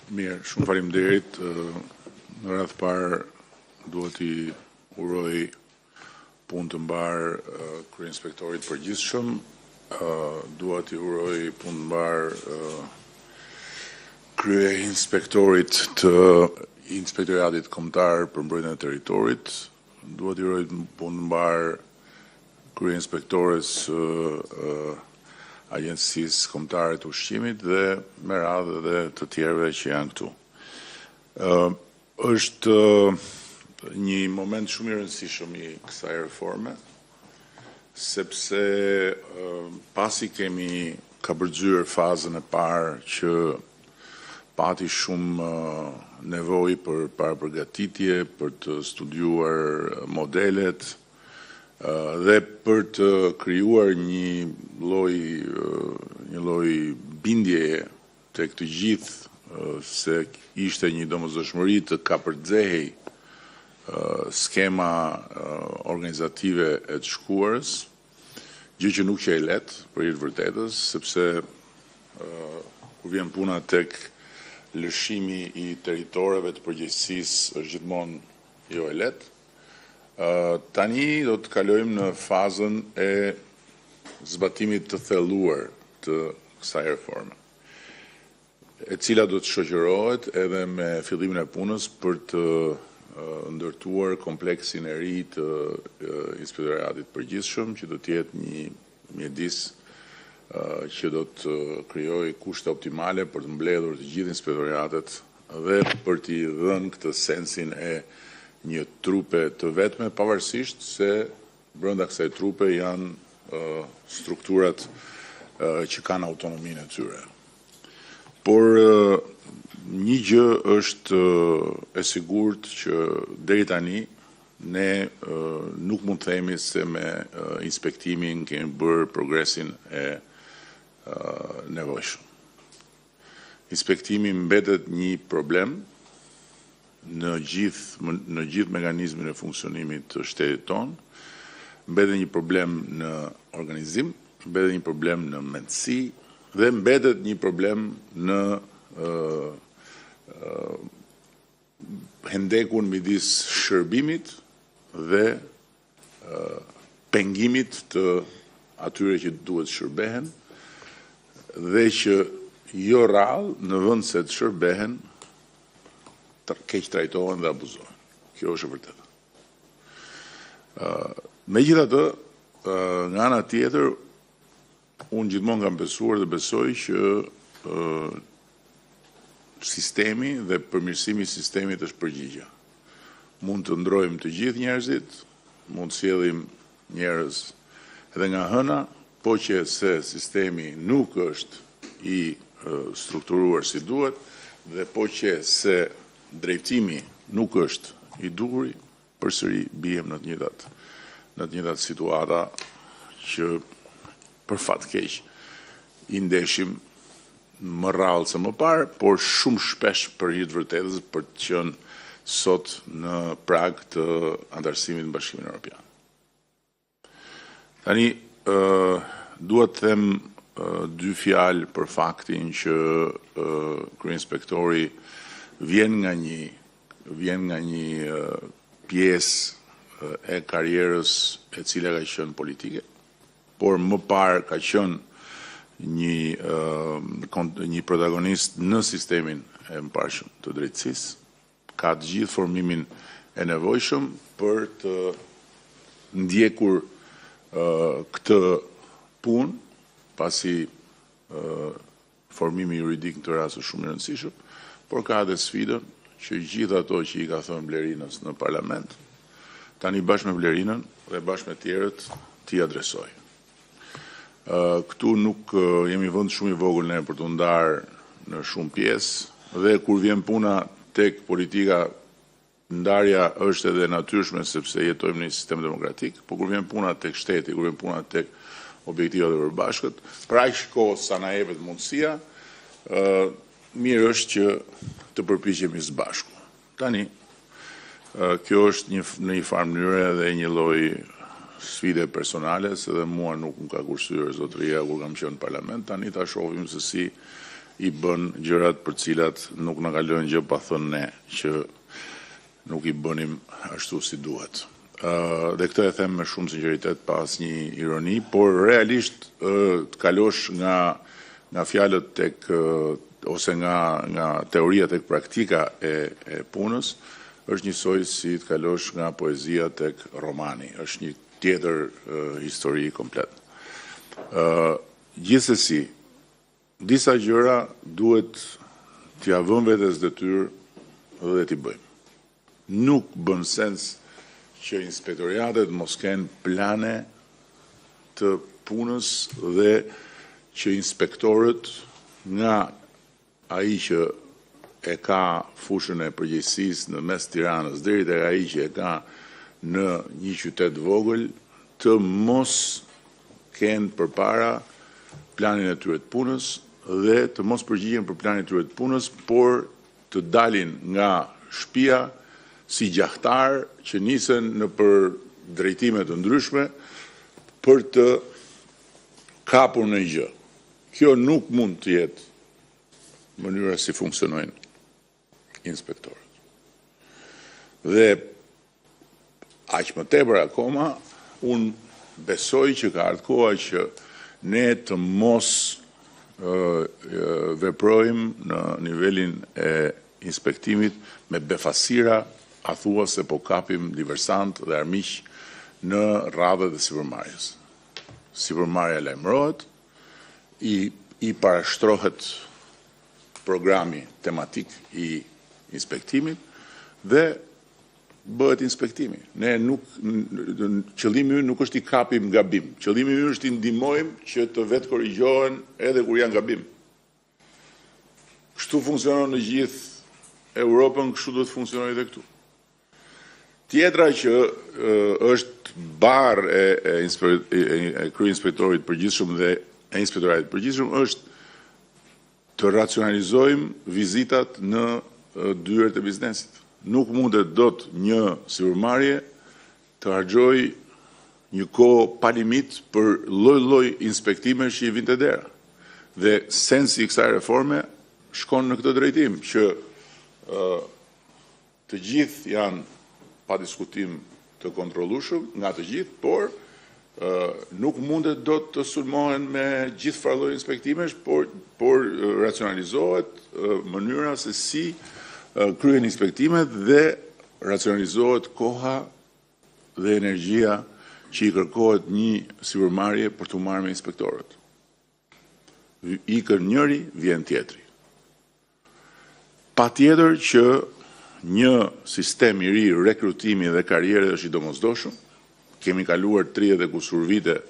Mirë, shumë faleminderit. Në radhë parë duhet I uroj punë të mbarë kryeинspektorit përgjithshëm, duhet I uroj punë të mbarë kryeinspektorit të Inspektoratit Kombëtar për Mbrojtjen e Territorit, duhet I uroj punë të mbarë kryeinspektores Agjencisë Kombëtare të Ushqimit dhe me radhë dhe të tjerëve që janë këtu. Është një moment shumë I rëndësishëm I kësaj reforme, sepse pasi kemi kapërcyer fazën e parë që pati shumë nevojë për parapërgatitje, për të studiuar modelet, dhe për të krijuar një lloj bindjeje tek të gjithë se ishte një domosdoshmëri të kapërcehej skema organizative e të shkuarës, gjë që nuk që e lehtë për I të vërtetës, sepse kur vjen puna tek lëshimi I territoreve të përgjegjësisë është gjithmonë jo e lehtë. Tani do të kalojmë në fazën e zbatimit të thelluar të kësaj reforme, e cila do të shoqërohet edhe me fillimin e punës për të ndërtuar kompleksin e ri të Inspektoratit Përgjithshëm, që do të jetë një mjedis që do të krijojë kushte optimale për të mbledhur të gjithë inspektoratet dhe për t'i dhënë këtë sensin e një trupe të vetme, pavarësisht se brenda kësaj trupe janë strukturat që kanë autonominë e tyre. Por një gjë është e sigurt që deri tani ne nuk mund të themi se me inspektimin kemi bërë progresin e nevojshëm. Inspektimi mbetet një problem në gjithë mekanizmin e funksionimit të shtetit tonë, mbetet një problem në organizim, mbetet një problem në mendësi dhe mbetet një problem në hendekun midis shërbimit dhe pengimit të atyre që duhet shërbehen dhe që jo rrallë në vend se të shërbehen keq trajtohen dhe abuzohen. Kjo është e vërtetë. Megjithatë, nga ana tjetër, unë gjithmonë kam besuar dhe besoj që sistemi dhe përmirësimi I sistemit është përgjigje. Mund të ndrojmë të gjithë njerëzit, mund të sjellim njerëz edhe nga hëna, po që se sistemi nuk është I strukturuar si duhet dhe po që se drejtimi nuk është I duhur, përsëri bijem në të njëjtat situata që për fat keq I ndeshim më rrallë se më parë, por shumë shpesh për hir të vërtetës për të qenë sot në prag të antarësimit në Bashkimin Evropian. Tani duhet të them dy fjalë për faktin që kryeinspektori vjen nga një pjesë e karrierës e cila ka qenë politike, por më parë ka qenë një protagonist në sistemin e mbarshëm të drejtësisë, ka të gjithë formimin e nevojshëm për të ndjekur këtë punë, pasi formimi juridik në këtë rast është shumë I rëndësishëm, por ka edhe sfidën që gjithë ato që I ka thënë Blerinës në parlament, tani bashkë me Blerinën dhe bashkë me tjerët t'i adresoj. Këtu nuk jemi vend shumë I vogël ne për të ndarë në shumë pjesë dhe kur vjen puna tek politika, ndarja është edhe natyrshme sepse jetojmë në një sistem demokratik, por kur vjen puna tek shteti, kur vjen puna tek objektivat e përbashkët, pra aq kohë sa na jepet mundësia, mirë është që të përpiqemi së bashku. Tani, kjo është në një farë mënyrë edhe një lloj sfide personale, se dhe mua nuk më ka kursyer zotëria kur kam qenë në parlament, tani ta shohim se si i bën gjërat për cilat nuk na ka lënë gjë pa thënë ne, që nuk i bënim ashtu si duhet. Dhe këtë e them me shumë sinqeritet, pa asnjë ironi, por realisht të kalosh nga fjalët tek ose nga teoria tek praktika e punës është njësoj si të kalosh nga poezia tek romani, është një tjetër histori komplet. Gjithsesi, disa gjëra duhet t'ia vëmë vetes detyrë dhe t'i bëjmë. Nuk bën sens që inspektoriatet mos kenë plane të punës dhe që inspektorët nga ai që e ka fushën e përgjegjësisë në mes Tiranës deri tek ai që e ka në një qytet vogël të mos kenë përpara planin e tyre të punës dhe të mos përgjigjen për planin e tyre të punës, por të dalin nga shtëpia si gjahtar që nisen në për drejtime të ndryshme për të kapur në gjë. Kjo nuk mund të jetë mënyra si funksionojnë inspektorët. Dhe aq më tepër akoma, unë besoj që ka ardhur koha që ne të mos veprojmë në nivelin e inspektimit me befasira, a thua se po kapim diversant dhe armiq në radhët e sipërmarrjes. Sipërmarrja lajmërohet, i parashtrohet programi tematik i inspektimit dhe bëhet inspektimi. Ne qëllimi ynë nuk është i kapim gabim, qëllimi ynë është i ndihmojmë që të vetë korrigjohen edhe kur janë gabim. Kështu funksionon në gjithë Europën, kështu duhet funksionojë edhe këtu. Tjetra që është barë e kryeinspektorit përgjithshëm dhe e inspektoratit përgjithshëm është të racionalizojmë vizitat në dyert e biznesit. Nuk mundet dot një sipërmarrje të harxojë një kohë pa limit për lloj-lloj inspektimesh që i vinte dera. Dhe sensi i kësaj reforme shkon në këtë drejtim, që të gjithë janë pa diskutim të kontrollueshëm nga të gjithë, por nuk mundet dot të sulmohen me gjithë farë inspektimesh, por racionalizohet mënyra se si kryen inspektimet dhe racionalizohet koha dhe energjia që i kërkohet një sipërmarrje për të marrë me inspektorët. Ikën njëri, vjen tjetri. Patjetër që një sistem i ri rekrutimi dhe karriere është i domosdoshëm. Kemi kaluar 30 e kusur vite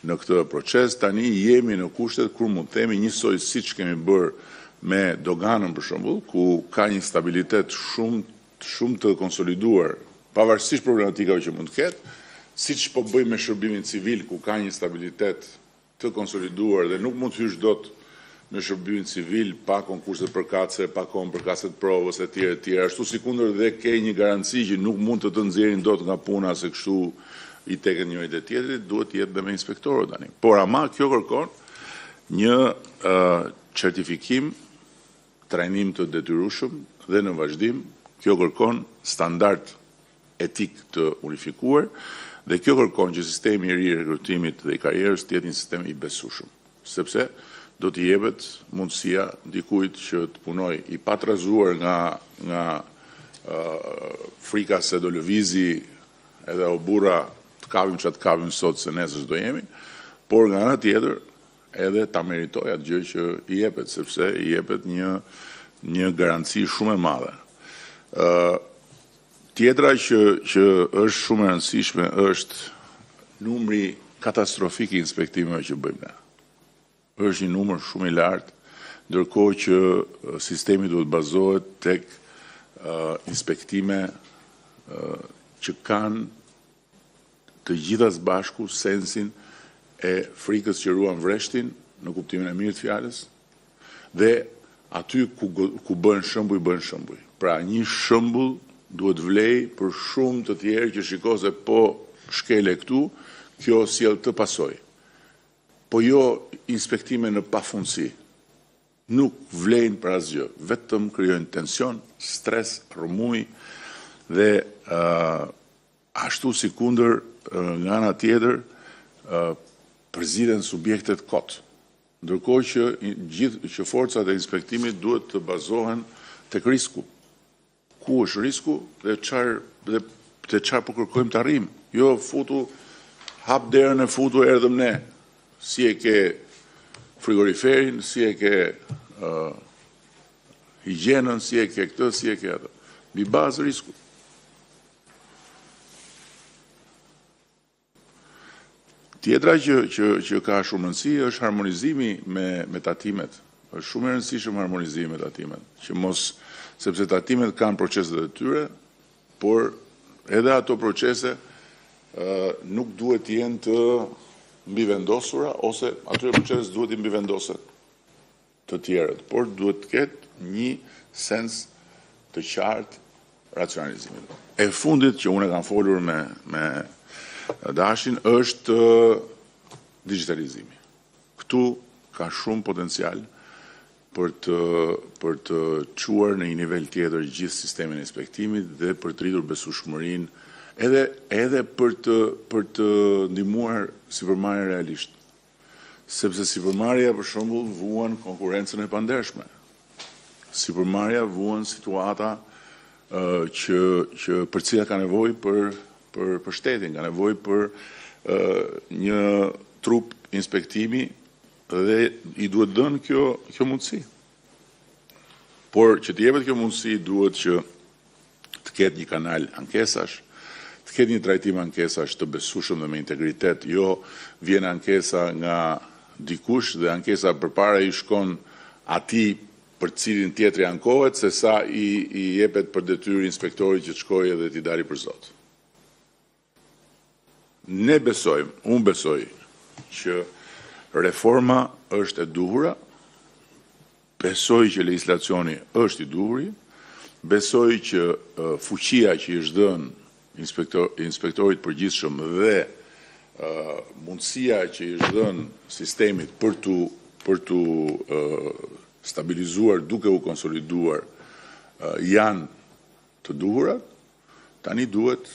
në këtë proces, tani jemi në kushtet kur mund të themi njësoj siç kemi bërë me doganën për shembull, ku ka një stabilitet shumë të konsoliduar, pavarësisht problematikave që mund të ketë, siç po bëjmë me shërbimin civil, ku ka një stabilitet të konsoliduar dhe nuk mund të hysh dot në shërbimin civil pa konkurse përkatëse, pa kohën përkatëse të provës e tjera, ashtu sikundër dhe ke një garanci që nuk mund të nxjerrin dot nga puna se kështu i teken njëri dhe tjetrit, duhet të jetë dhe me inspektorët tani. Por ama kjo kërkon një certifikim, trajnim të detyrueshëm dhe në vazhdim kjo kërkon standard etik të unifikuar dhe kjo kërkon që sistemi i ri i rekrutimit dhe i karrierës të jetë një sistem i besueshëm, sepse do t'i jepet mundësia dikujt që të punoj i patrazuar nga frika se do lëvizi edhe o burra të kapim që të kapim sot se nesër do jemi, por nga ana tjetër edhe ta meritoj atë gjë që i jepet, sepse i jepet një garanci shumë e madhe. Tjetra që është shumë e rëndësishme është numri katastrofik i inspektimeve që bëjmë ne. Është një numër shumë i lartë, ndërkohë që sistemi duhet bazohet tek inspektime që kanë të gjitha së bashku sensin e frikës që ruan vreshtin, në kuptimin e mirë të fjalës, dhe aty ku bën shembuj, bën shembuj. Pra një shembull duhet vlej për shumë të tjerë që shikojnë se po shkele këtu, kjo sjell të pasojë. Po jo inspektime në pafundësi. nuk vlejnë për asgjë, vetëm krijojnë tension, stres, rrëmuj dhe ashtu si kundër nga ana tjetër përziden subjektet kot. Ndërkohë që forcat e inspektimit duhet të bazohen tek risku. Ku është risku dhe çfarë po kërkojmë të arrijmë. Jo futu, hap derën e futu erdhëm ne. Si e ke frigoriferin, si e ke higjienën, si e ke këtë, si e ke atë. Mbi bazë risku. Tjetra që ka shumë rëndësi është harmonizimi me tatimet. Është shumë e rëndësishëm harmonizimi me tatimet, sepse tatimet kanë proceset e tyre, por edhe ato procese nuk duhet të jenë të mbivendosura, ose atyre proces duhet të mbivendoset të tjerët, por duhet të ketë një sens të qartë racionalizimit. E fundit që unë kam folur me Dashin është digitalizimi. Këtu ka shumë potencial për të çuar në një nivel tjetër gjithë sistemin e inspektimit dhe për të rritur besueshmërinë edhe për të ndihmuar sipërmarrjen realisht. Sepse sipërmarrja për shembull vuan konkurrencën e pandershme. Sipërmarrja vuan situata që për cilat ka nevojë për shtetin, ka nevojë për një trup inspektimi dhe i duhet dhënë kjo mundësi. Por që të jepet kjo mundësi duhet që të ketë një kanal ankesash, të ketë një trajtim ankesash të besueshëm dhe me integritet, jo vjen ankesa nga dikush dhe ankesa përpara i shkon atij për cilin tjetri ankohet, se sa i jepet për detyrë inspektorit që të shkojë dhe t'i dalë për zot. Ne besojmë, unë besoj, që reforma është e duhura, besoj që legislacioni është i duhuri, besoj që fuqia që i është dhënë inspektorit përgjithshëm dhe mundësia që i është dhënë sistemit për tu stabilizuar duke u konsoliduar janë të duhurat, tani duhet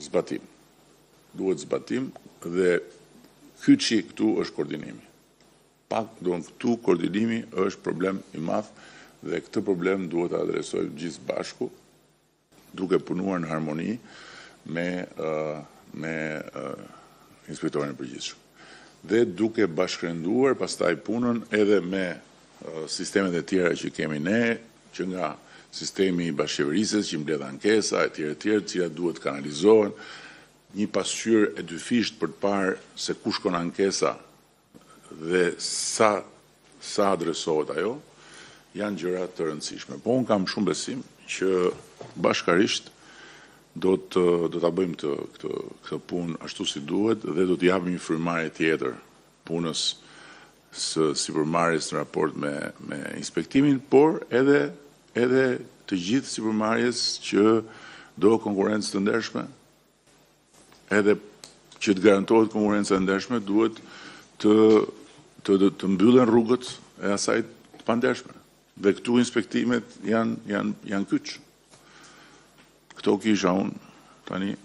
zbatim. Duhet zbatim dhe kyçi këtu është koordinimi. Këtu koordinimi është problem i madh dhe këtë problem duhet të adresojmë gjithë bashku duke punuar në harmoni me inspektorin e përgjithshëm. Dhe duke bashkërenduar pastaj punën edhe me sistemet e tjera që kemi ne, që nga sistemi i bashkëqeverisjes që mbledh ankesa e tjera, të cilat duhet kanalizohen, një pasqyrë e dyfisht për të parë se ku shkon ankesa dhe sa adresohet ajo, janë gjëra të rëndësishme. Po unë kam shumë besim që bashkarisht do ta bëjmë këtë punë ashtu si duhet dhe do të japim një frymëmarrje tjetër punës së sipërmarrjes në raport me inspektimin, por edhe të gjithë sipërmarrjes që do konkurrencë të ndershme. Edhe që të garantohet konkurrenca e ndershme duhet të mbyllen rrugët e asaj të pandershme. Dhe këtu inspektimet janë kyç. Këto kisha unë tani.